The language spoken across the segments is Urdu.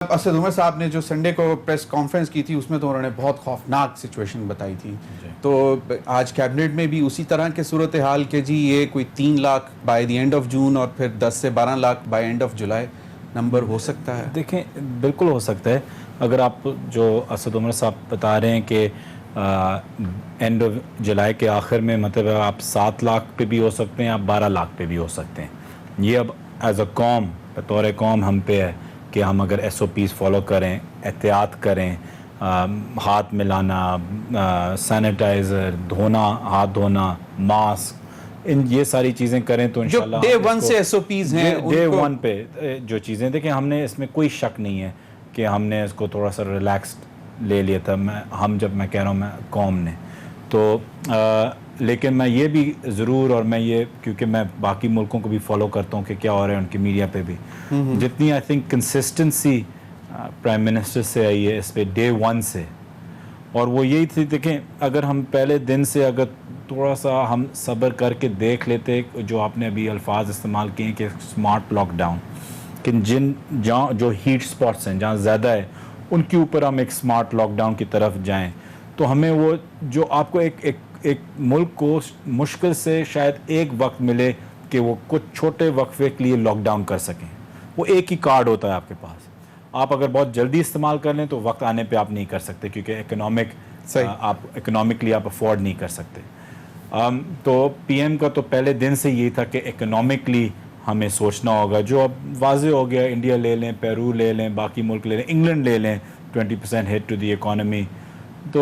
اسد عمر صاحب نے جو سنڈے کو پریس کانفرنس کی تھی اس میں تو انہوں نے بہت خوفناک سچویشن بتائی تھی. تو آج کیبنٹ میں بھی اسی طرح کے صورتحال کہ جی یہ کوئی 3 lakh by the end of June اور پھر 10 سے 12 lakh by end of July number ہو سکتا ہے. دیکھیں بالکل ہو سکتا ہے. اگر آپ جو اسد عمر صاحب بتا رہے ہیں کہ اینڈ آف جولائی کے آخر میں مطلب آپ 7 لاکھ پہ بھی ہو سکتے ہیں, آپ 12 لاکھ پہ بھی ہو سکتے ہیں. یہ اب ایز اے قوم بطور قوم ہم پہ ہے کہ ہم اگر ایس او پیز فالو کریں, احتیاط کریں, ہاتھ ملانا, سینیٹائزر, دھونا, ہاتھ دھونا, ماسک, یہ ساری چیزیں کریں تو انشاءاللہ ڈے 1 سے ایس او پیز ہیں ڈے 1 پہ جو چیزیں دیکھیں ہم نے اس میں کوئی شک نہیں ہے کہ ہم نے اس کو تھوڑا سا ریلیکسڈ لے لیا تھا. میں کہہ رہا ہوں میں قوم نے تو لیکن میں یہ بھی ضرور, اور میں یہ کیونکہ میں باقی ملکوں کو بھی فالو کرتا ہوں کہ کیا ہو رہا ہے ان کی میڈیا پہ بھی, جتنی I think consistency prime minister سے آئی ہے اس پہ ڈے 1 سے, اور وہ یہی تھی. دیکھیں اگر ہم پہلے دن سے اگر تھوڑا سا ہم صبر کر کے دیکھ لیتے جو آپ نے ابھی الفاظ استعمال کیے کہ اسمارٹ لاک ڈاؤن, کہ جہاں جو ہیٹ سپاٹس ہیں جہاں زیادہ ہے ان کے اوپر ہم ایک اسمارٹ لاک ڈاؤن کی طرف جائیں تو ہمیں وہ جو آپ کو ایک ملک کو مشکل سے شاید ایک وقت ملے کہ وہ کچھ چھوٹے وقفے کے لیے لاک ڈاؤن کر سکیں. وہ ایک ہی کارڈ ہوتا ہے آپ کے پاس, آپ اگر بہت جلدی استعمال کر لیں تو وقت آنے پہ آپ نہیں کر سکتے کیونکہ اکنامکلی آپ افورڈ نہیں کر سکتے. تو پی ایم کا تو پہلے دن سے یہی تھا کہ اکنامکلی ہمیں سوچنا ہوگا. جو اب واضح ہو گیا, انڈیا لے لیں, پیرو لے لیں, باقی ملک لے لیں, انگلینڈ لے لیں, 20% ہٹ ٹو دی اکانومی. تو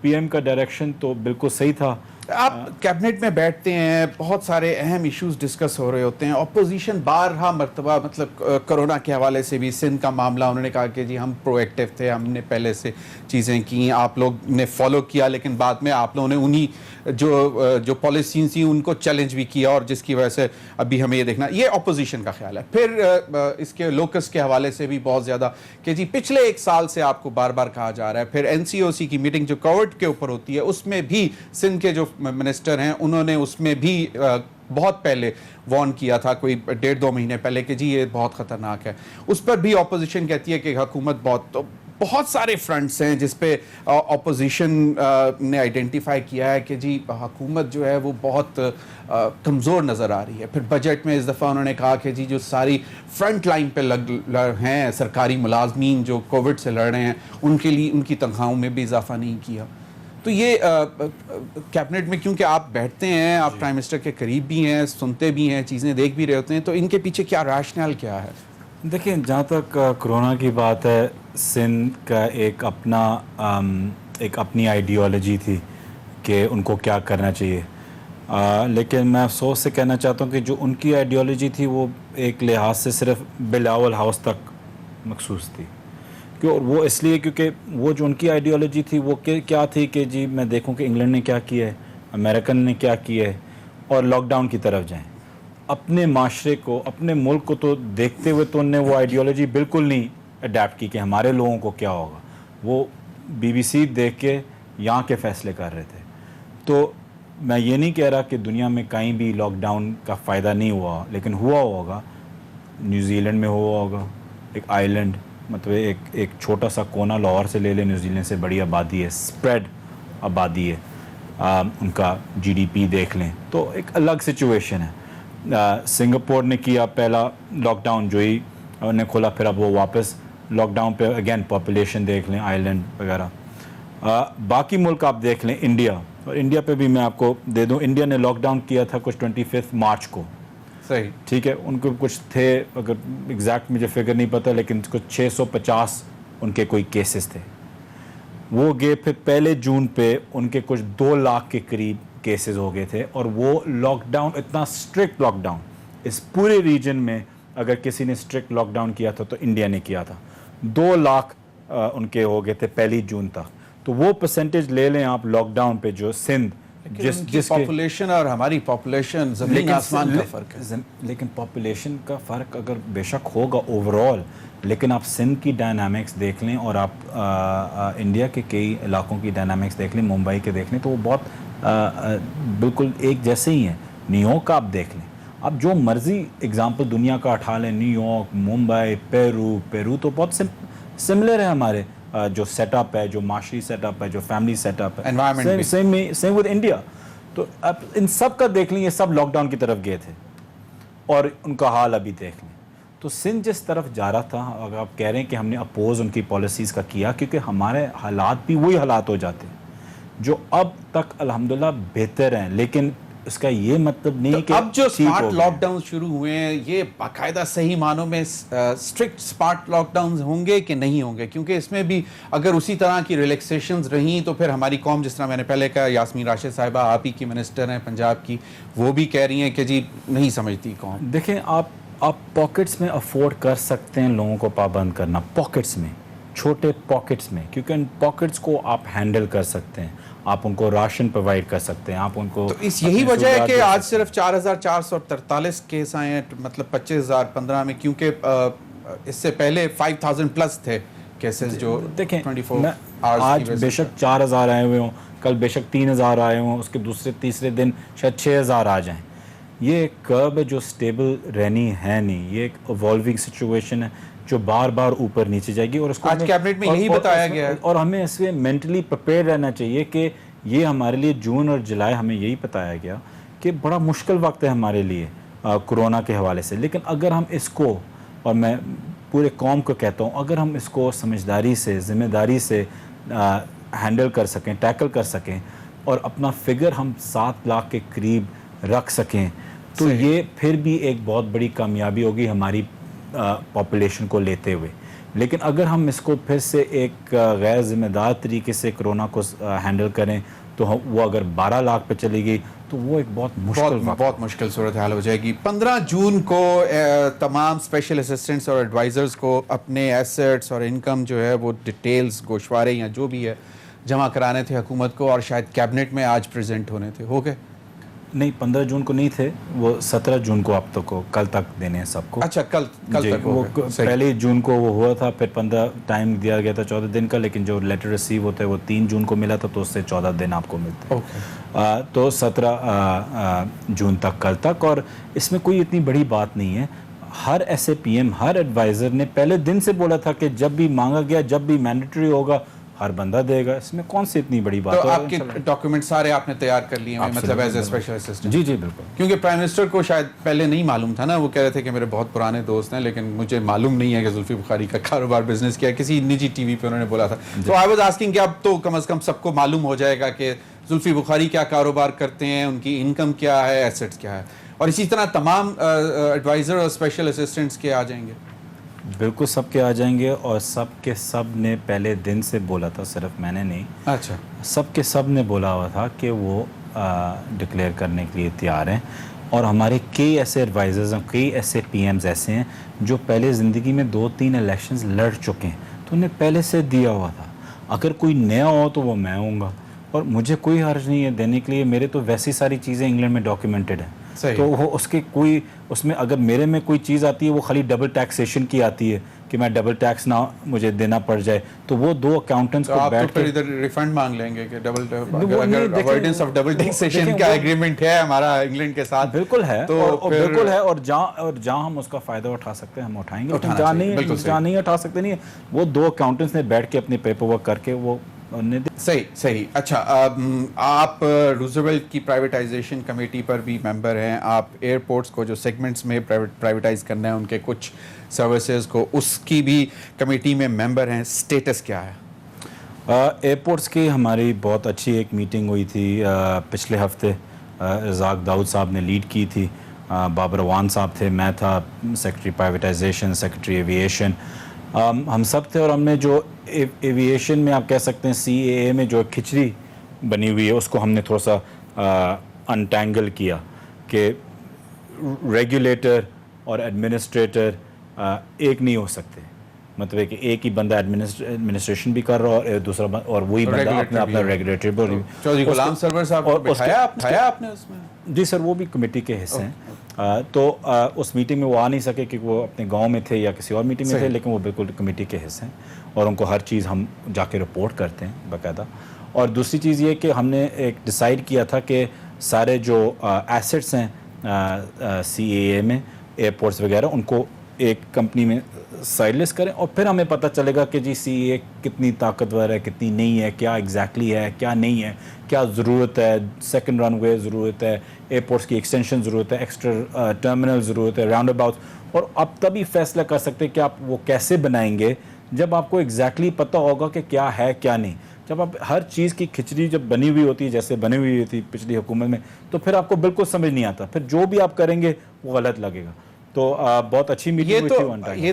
پی ایم کا ڈائریکشن تو بالکل صحیح تھا. آپ کیبنٹ میں بیٹھتے ہیں, بہت سارے اہم ایشوز ڈسکس ہو رہے ہوتے ہیں. اپوزیشن بارہا مرتبہ مطلب کرونا کے حوالے سے بھی سندھ کا معاملہ انہوں نے کہا کہ جی ہم پرو ایکٹیو تھے, ہم نے پہلے سے چیزیں کی, آپ لوگ نے فالو کیا, لیکن بعد میں آپ لوگوں نے انہی جو پالیسیز تھیں ان کو چیلنج بھی کیا اور جس کی وجہ سے ابھی ہمیں یہ دیکھنا. یہ اپوزیشن کا خیال ہے. پھر اس کے لوکس کے حوالے سے بھی بہت زیادہ کہ جی پچھلے 1 سال سے آپ کو بار بار کہا جا رہا ہے. پھر این سی او سی کی میٹنگ جو کووڈ کے اوپر ہوتی ہے اس میں بھی سندھ کے جو منسٹر ہیں انہوں نے اس میں بھی بہت پہلے وارن کیا تھا, کوئی 1.5-2 مہینے پہلے, کہ جی یہ بہت خطرناک ہے. اس پر بھی اپوزیشن کہتی ہے کہ حکومت بہت سارے فرنٹس ہیں جس پہ اپوزیشن نے آئیڈینٹیفائی کیا ہے کہ جی حکومت جو ہے وہ بہت کمزور نظر آ رہی ہے. پھر بجٹ میں اس دفعہ انہوں نے کہا کہ جی جو ساری فرنٹ لائن پہ ہیں سرکاری ملازمین جو کووڈ سے لڑ رہے ہیں ان کے لیے ان کی تنخواہوں میں بھی اضافہ نہیں کیا. تو یہ کیبنٹ میں کیونکہ آپ بیٹھتے ہیں, آپ پرائم منسٹر کے قریب بھی ہیں, سنتے بھی ہیں, چیزیں دیکھ بھی رہے ہوتے ہیں, تو ان کے پیچھے کیا ریشنل کیا ہے؟ دیکھیں جہاں تک کرونا کی بات ہے, سندھ کا ایک اپنی آئیڈیالوجی تھی کہ ان کو کیا کرنا چاہیے. لیکن میں افسوس سے کہنا چاہتا ہوں کہ جو ان کی آئیڈیالوجی تھی وہ ایک لحاظ سے صرف بلاول ہاؤس تک مخصوص تھی. اور وہ اس لیے کیونکہ وہ جو ان کی آئیڈیالوجی تھی وہ کیا تھی کہ جی میں دیکھوں کہ انگلینڈ نے کیا کیا ہے, امریکن نے کیا کیا ہے, اور لاک ڈاؤن کی طرف جائیں. اپنے معاشرے کو, اپنے ملک کو تو دیکھتے ہوئے تو انہوں نے وہ آئیڈیالوجی بالکل نہیں اڈیپٹ کی کہ ہمارے لوگوں کو کیا ہوگا. وہ بی بی سی دیکھ کے یہاں کے فیصلے کر رہے تھے. تو میں یہ نہیں کہہ رہا کہ دنیا میں کہیں بھی لاک ڈاؤن کا فائدہ نہیں ہوا, لیکن ہوا ہوگا. نیوزی لینڈ میں ہوا ہوگا, ایک آئی لینڈ, مطلب ایک چھوٹا سا کونا لاہور سے لے لیں, نیوزی لینڈ سے بڑی آبادی ہے, اسپریڈ آبادی ہے, ان کا جی ڈی پی دیکھ لیں تو ایک الگ سچویشن ہے. سنگاپور نے کیا پہلا لاک ڈاؤن جو ہی انہوں نے کھولا, پھر اب وہ واپس لاک ڈاؤن پہ اگین پاپولیشن دیکھ لیں, آئی لینڈ وغیرہ. باقی ملک آپ دیکھ لیں, انڈیا, اور انڈیا پہ بھی میں آپ کو دے دوں, انڈیا نے لاک ڈاؤن کیا تھا کچھ 25 مارچ کو. صحیح, ٹھیک ہے, ان کو کچھ تھے, اگر ایگزیکٹ مجھے فگر نہیں پتہ, لیکن کچھ 650 ان کے کوئی کیسز تھے. وہ گئے پھر پہلے جون پہ ان کے کچھ 2 لاکھ کے قریب کیسز ہو گئے تھے. اور وہ لاک ڈاؤن اتنا اسٹرکٹ لاک ڈاؤن اس پورے ریجن میں اگر کسی نے اسٹرکٹ لاک ڈاؤن کیا تھا تو انڈیا نے کیا تھا. 2 لاکھ ان کے ہو گئے تھے پہلی جون تک. تو وہ پرسنٹیج لے لیں آپ لاک ڈاؤن پہ جو سندھ, جس پاپولیشن اور ہماری پاپولیشن زمین آسمان کا فرق ہے. لیکن پاپولیشن کا فرق اگر بے شک ہوگا اوور آل, لیکن آپ سندھ کی ڈائنامکس دیکھ لیں اور آپ انڈیا کے کئی علاقوں کی ڈائنامکس دیکھ لیں, ممبئی کے دیکھ لیں, تو وہ بہت بالکل ایک جیسے ہی ہیں. نیو یارک آپ دیکھ لیں, آپ جو مرضی اگزامپل دنیا کا اٹھا لیں، نیو یارک، ممبئی، پیرو تو بہت سملر ہے ہمارے جو سیٹ اپ ہے، جو معاشی سیٹ اپ ہے، جو فیملی سیٹ اپ ہے، Environment بھی. Same with India. تو اب ان سب کا دیکھ لیں، یہ سب لاک ڈاؤن کی طرف گئے تھے اور ان کا حال ابھی دیکھ لیں. تو سندھ جس طرف جا رہا تھا، اگر آپ کہہ رہے ہیں کہ ہم نے اپوز ان کی پالیسیز کا کیا، کیونکہ ہمارے حالات بھی وہی حالات ہو جاتے ہیں جو اب تک الحمدللہ بہتر ہیں، لیکن اس کا یہ مطلب نہیں کہ اب جو ٹھیک ہو اسمارٹ گئے. لاک ڈاؤن شروع ہوئے ہیں، یہ باقاعدہ صحیح معنوں میں اسٹرکٹ اسمارٹ لاک ڈاؤن ہوں گے کہ نہیں ہوں گے؟ کیونکہ اس میں بھی اگر اسی طرح کی ریلیکسیشنز رہیں تو پھر ہماری قوم، جس طرح میں نے پہلے کہا، یاسمین راشد صاحبہ آپ ہی کی منسٹر ہیں پنجاب کی، وہ بھی کہہ رہی ہیں کہ جی نہیں سمجھتی قوم. دیکھیں، آپ پاکٹس میں افورڈ کر سکتے ہیں لوگوں کو پابند کرنا، پاکٹس میں، چھوٹے پاکٹس میں، کیونکہ ان پاکٹس کو آپ ہینڈل کر سکتے ہیں، آپ ان کو راشن پرووائڈ کر سکتے ہیں، آپ ان کو. تو اس یہی وجہ ہے کہ آج صرف 4443 کیس آئے ہیں، مطلب 25,015 میں، کیونکہ اس سے پہلے 5,000 پلس تھے کیسز جو دیکھیں 24 آج بے شک 4,000 آئے ہوئے ہوں، کل بے شک 3,000 آئے ہوں، اس کے دوسرے تیسرے دن شاید 6,000 آ جائیں. یہ ایک کرب ہے جو سٹیبل رہنی ہے نہیں، یہ ایک ایوالونگ سچویشن ہے جو بار بار اوپر نیچے جائے گی. اور اس کو آج کیبنٹ میں یہی بتایا گیا ہے. اور ہمیں اس میں مینٹلی پریپیئر رہنا چاہیے کہ یہ ہمارے لیے جون اور جولائی ہمیں یہی بتایا گیا کہ بڑا مشکل وقت ہے ہمارے لیے کورونا کے حوالے سے. لیکن اگر ہم اس کو، اور میں پورے قوم کو کہتا ہوں، اگر ہم اس کو سمجھداری سے، ذمہ داری سے ہینڈل کر سکیں، ٹیکل کر سکیں، اور اپنا فگر ہم 7 لاکھ کے قریب رکھ سکیں، تو یہ پھر بھی ایک بہت بڑی کامیابی ہوگی ہماری پاپولیشن کو لیتے ہوئے. لیکن اگر ہم اس کو پھر سے ایک غیر ذمہ دار طریقے سے کرونا کو ہینڈل کریں تو وہ اگر 12 لاکھ پہ چلی گئی تو وہ ایک بہت مشکل صورتحال ہو جائے گی. 15 جون کو تمام اسپیشل اسسٹنٹس اور ایڈوائزرز کو اپنے ایسٹس اور انکم جو ہے وہ ڈیٹیلز، گوشوارے یا جو بھی ہے جمع کرانے تھے حکومت کو، اور شاید کیبنٹ میں آج پریزنٹ ہونے تھے. ہو گئے؟ نہیں، 15 جون کو نہیں تھے، وہ 17 جون کو اب تک کو، کل تک دینے ہیں سب کو. اچھا، کل تک وہ پہلے جون کو وہ ہوا تھا، پھر 15 ٹائم دیا گیا تھا 14 دن کا، لیکن جو لیٹر ریسیو ہوتا ہے وہ 3 جون کو ملا تھا، تو اس سے 14 دن آپ کو ملتے ہیں. تو 17 جون تک کل تک. اور اس میں کوئی اتنی بڑی بات نہیں ہے. ہر ایس اے پی ایم، ہر ایڈوائزر نے پہلے دن سے بولا تھا کہ جب بھی مانگا گیا، جب بھی مینڈیٹری ہوگا ہر بندہ دے گا. اس میں کون سی اتنی بڑی بات ہے؟ تو آپ کے ڈاکیومنٹ سارے آپ نے تیار کر لیے ہیں، مطلب ایز اے اسپیشل اسسٹنٹ؟ جی بالکل. کیونکہ پرائم منسٹر کو شاید پہلے نہیں معلوم تھا نا، وہ کہہ رہے تھے کہ میرے بہت پرانے دوست ہیں، لیکن مجھے معلوم نہیں ہے کہ زلفی بخاری کا کاروبار بزنس کیا ہے. کسی نجی ٹی وی پہ انہوں نے بولا تھا. تو آئی واز آسکنگ کہ اب تو کم از کم سب کو معلوم ہو جائے گا کہ زلفی بخاری کیا کاروبار کرتے ہیں، ان کی انکم کیا ہے، ایسٹس کیا ہے. اور اسی طرح تمام ایڈوائزر اور اسپیشل اسسٹنٹس کے آ جائیں گے؟ بالکل سب کے آ جائیں گے، اور سب کے سب نے پہلے دن سے بولا تھا، صرف میں نے نہیں. اچھا. سب کے سب نے بولا ہوا تھا کہ وہ ڈکلیئر کرنے کے لیے تیار ہیں. اور ہمارے کئی ایسے ایڈوائزرز ہیں، کئی ایسے پی ایمز ایسے ہیں جو پہلے زندگی میں 2-3 الیکشنز لڑ چکے ہیں، تو انہیں پہلے سے دیا ہوا تھا. اگر کوئی نیا ہو تو وہ میں ہوں گا، اور مجھے کوئی حرج نہیں ہے دینے کے لیے. میرے تو ویسی ساری چیزیں انگلینڈ میں ڈاکیومنٹڈ ہیں. تو وہ اس میں اگر میرے میں کوئی چیز آتی ہے وہ خالی ڈبل ٹیکسیشن کی آتی ہے کہ میں ڈبل ٹیکس نہ مجھے دینا پڑ جائے، تو وہ 2 اکاؤنٹنٹس کو بیٹھ کے ادھر ریفنڈ مانگ لیں گے کہ اگر اوائڈنس آف ڈبل ٹیکسیشن کا ایگریمنٹ ہے ہمارا انگلینڈ کے ساتھ. بالکل ہے، بالکل ہے. اور جہاں ہم اس کا فائدہ اٹھا سکتے ہیں ہم اٹھائیں گے، جہاں نہیں اٹھا سکتے نہیں. وہ 2 اکاؤنٹنٹس نے بیٹھ کے اپنے پیپر ورک کر کے وہ صحیح. اچھا، آپ روزویلٹ کی پرائیویٹائزیشن کمیٹی پر بھی ممبر ہیں. آپ ایئرپورٹس کو جو سیگمنٹس میں پرائیویٹائز کرنا ہے ان کے کچھ سروسز کو، اس کی بھی کمیٹی میں ممبر ہیں. سٹیٹس کیا ہے؟ ایئرپورٹس کی ہماری بہت اچھی ایک میٹنگ ہوئی تھی پچھلے ہفتے. رزاق داؤد صاحب نے لیڈ کی تھی، بابر وان صاحب تھے، میں تھا سیکرٹری پرائیویٹائزیشن، سیکرٹری ایویشن، ہم سب تھے. اور ہم نے جو ایویشن میں آپ کہہ سکتے ہیں سی اے اے میں جو کھچڑی بنی ہوئی ہے اس کو ہم نے تھوڑا سا انٹینگل کیا کہ ریگولیٹر اور ایڈمنسٹریٹر ایک نہیں ہو سکتے. مطلب ہے کہ ایک ہی بندہ ایڈمنسٹریشن بھی کر رہا اور دوسرا اور وہی بندہ اپنا ریگولیٹر بھی. چودھری غلام سرور صاحب کو بٹھایا آپ نے اس میں؟ جی سر، وہ بھی کمیٹی کے حصے ہیں. تو اس میٹنگ میں وہ آ نہیں سکے کیونکہ وہ اپنے گاؤں میں تھے یا کسی اور میٹنگ میں تھے، لیکن وہ بالکل کمیٹی کے حصے ہیں اور ان کو ہر چیز ہم جا کے رپورٹ کرتے ہیں باقاعدہ. اور دوسری چیز یہ کہ ہم نے ایک ڈیسائیڈ کیا تھا کہ سارے جو ایسٹس ہیں CAA میں ایئرپورٹس وغیرہ ان کو ایک کمپنی میں سائڈ لیس کریں اور پھر ہمیں پتہ چلے گا کہ جی CAA کتنی طاقتور ہے کتنی نہیں ہے, کیا ایگزیکٹلی ہے کیا نہیں ہے, کیا ضرورت ہے, سیکنڈ رن وے ضرورت ہے, ایئرپورٹس کی ایکسٹینشن ضرورت ہے, ایکسٹرا ٹرمینل ضرورت ہے, راؤنڈ اباؤٹس. اور آپ تبھی فیصلہ کر سکتے ہیں کہ آپ وہ کیسے بنائیں گے جب آپ کو ایگزیکٹلی پتہ ہوگا کہ کیا ہے کیا نہیں. جب آپ ہر چیز کی کھچڑی جب بنی ہوئی ہوتی ہے جیسے بنی ہوئی تھی پچھلی حکومت میں, تو پھر آپ کو بالکل سمجھ نہیں آتا, پھر جو بھی آپ کریں گے وہ غلط لگے گا. تو بہت اچھی میٹنگ ہوئی تھی. یہ